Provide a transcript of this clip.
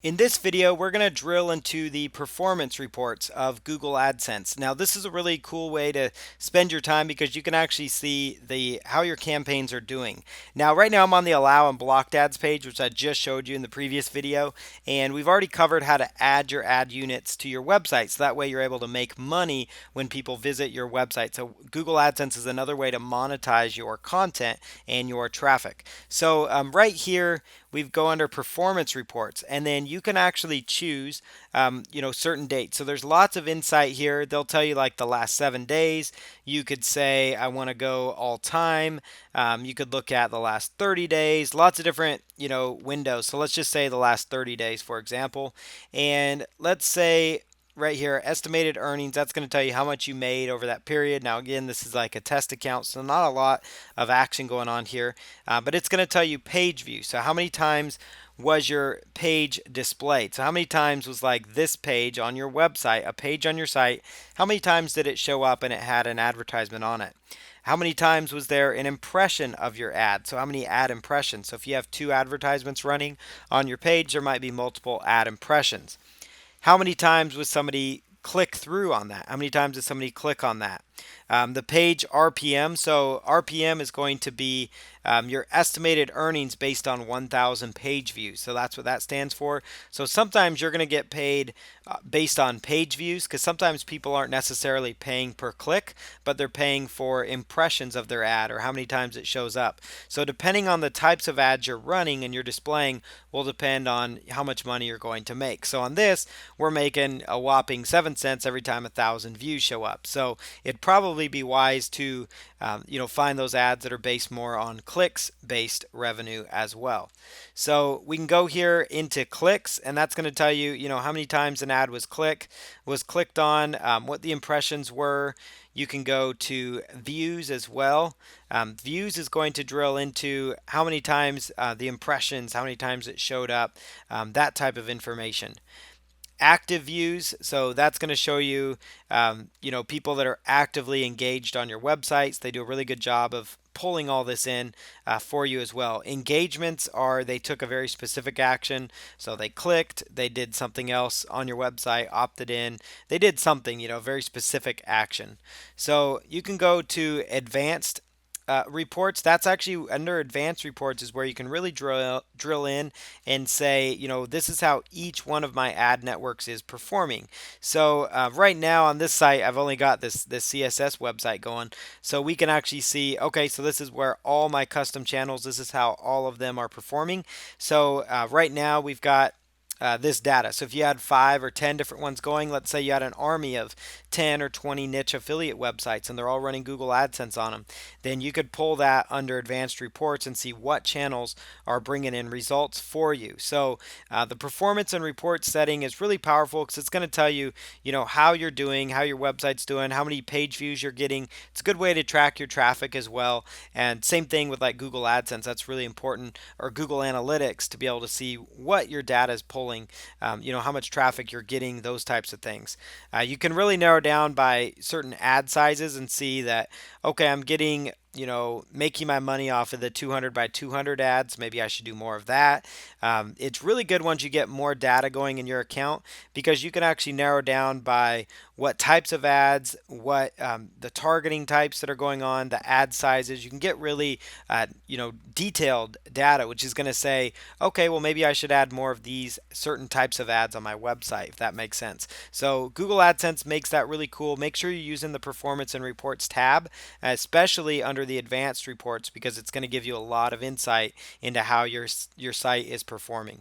In this video, we're going to drill into the performance reports of Google AdSense. Now, this is a really cool way to spend your time because you can actually see how your campaigns are doing. Now, right now I'm on the Allow and Blocked Ads page, which I just showed you in the previous video, and we've already covered how to add your ad units to your website. So that way you're able to make money when people visit your website. So Google AdSense is another way to monetize your content and your traffic. So right here, we go under performance reports, and then you can actually choose certain dates. So there's lots of insight here. They'll tell you like the last 7 days. You could say I want to go all time. You could look at the last 30 days, lots of different windows. So let's just say the last 30 days, for example. And let's say right here, estimated earnings, that's going to tell you how much you made over that period. Now, again, this is like a test account, so not a lot of action going on here, but it's going to tell you page views. So how many times was your page displayed? So how many times was like this page on your website, a page on your site, how many times did it show up and it had an advertisement on it? How many times was there an impression of your ad? So how many ad impressions? So if you have two advertisements running on your page, there might be multiple ad impressions. How many times was somebody click through on that? How many times did somebody click on that? The page RPM. So RPM is going to be your estimated earnings based on 1,000 page views. So that's what that stands for. So sometimes you're going to get paid based on page views because sometimes people aren't necessarily paying per click, but they're paying for impressions of their ad or how many times it shows up. So depending on the types of ads you're running and you're displaying will depend on how much money you're going to make. So on this, we're making a whopping 7 cents every time 1,000 views show up. So it'd probably be wise to find those ads that are based more on clicks based revenue as well. So we can go here into clicks, and that's going to tell you how many times an ad was clicked on, what the impressions were. You can go to views as well. Views is going to drill into how many times the impressions, how many times it showed up, that type of information. Active views, so that's going to show you people that are actively engaged on your websites. They do a really good job of pulling all this in for you as well. Engagements are they took a very specific action, so they clicked, they did something else on your website, opted in, they did something, very specific action. So you can go to advanced reports. That's actually under advanced reports is where you can really drill in and say, this is how each one of my ad networks is performing. So right now on this site, I've only got this CSS website going, so we can actually see, okay, so this is where all my custom channels, this is how all of them are performing. So right now we've got this data. So if you had 5 or 10 different ones going, let's say you had an army of 10 or 20 niche affiliate websites and they're all running Google AdSense on them, then you could pull that under advanced reports and see what channels are bringing in results for you. So the performance and report setting is really powerful because it's going to tell you, how you're doing, how your website's doing, how many page views you're getting. It's a good way to track your traffic as well. And same thing with like Google AdSense. That's really important, or Google Analytics, to be able to see what your data is pulling, how much traffic you're getting, those types of things. You can really narrow down by certain ad sizes and see that, okay, I'm getting making my money off of the 200 by 200 ads. Maybe I should do more of that. It's really good once you get more data going in your account because you can actually narrow down by what types of ads, what the targeting types that are going on, the ad sizes. You can get really, detailed data, which is going to say, okay, well, maybe I should add more of these certain types of ads on my website, if that makes sense. So Google AdSense makes that really cool. Make sure you're using the Performance and Reports tab, especially under the advanced reports, because it's going to give you a lot of insight into how your site is performing.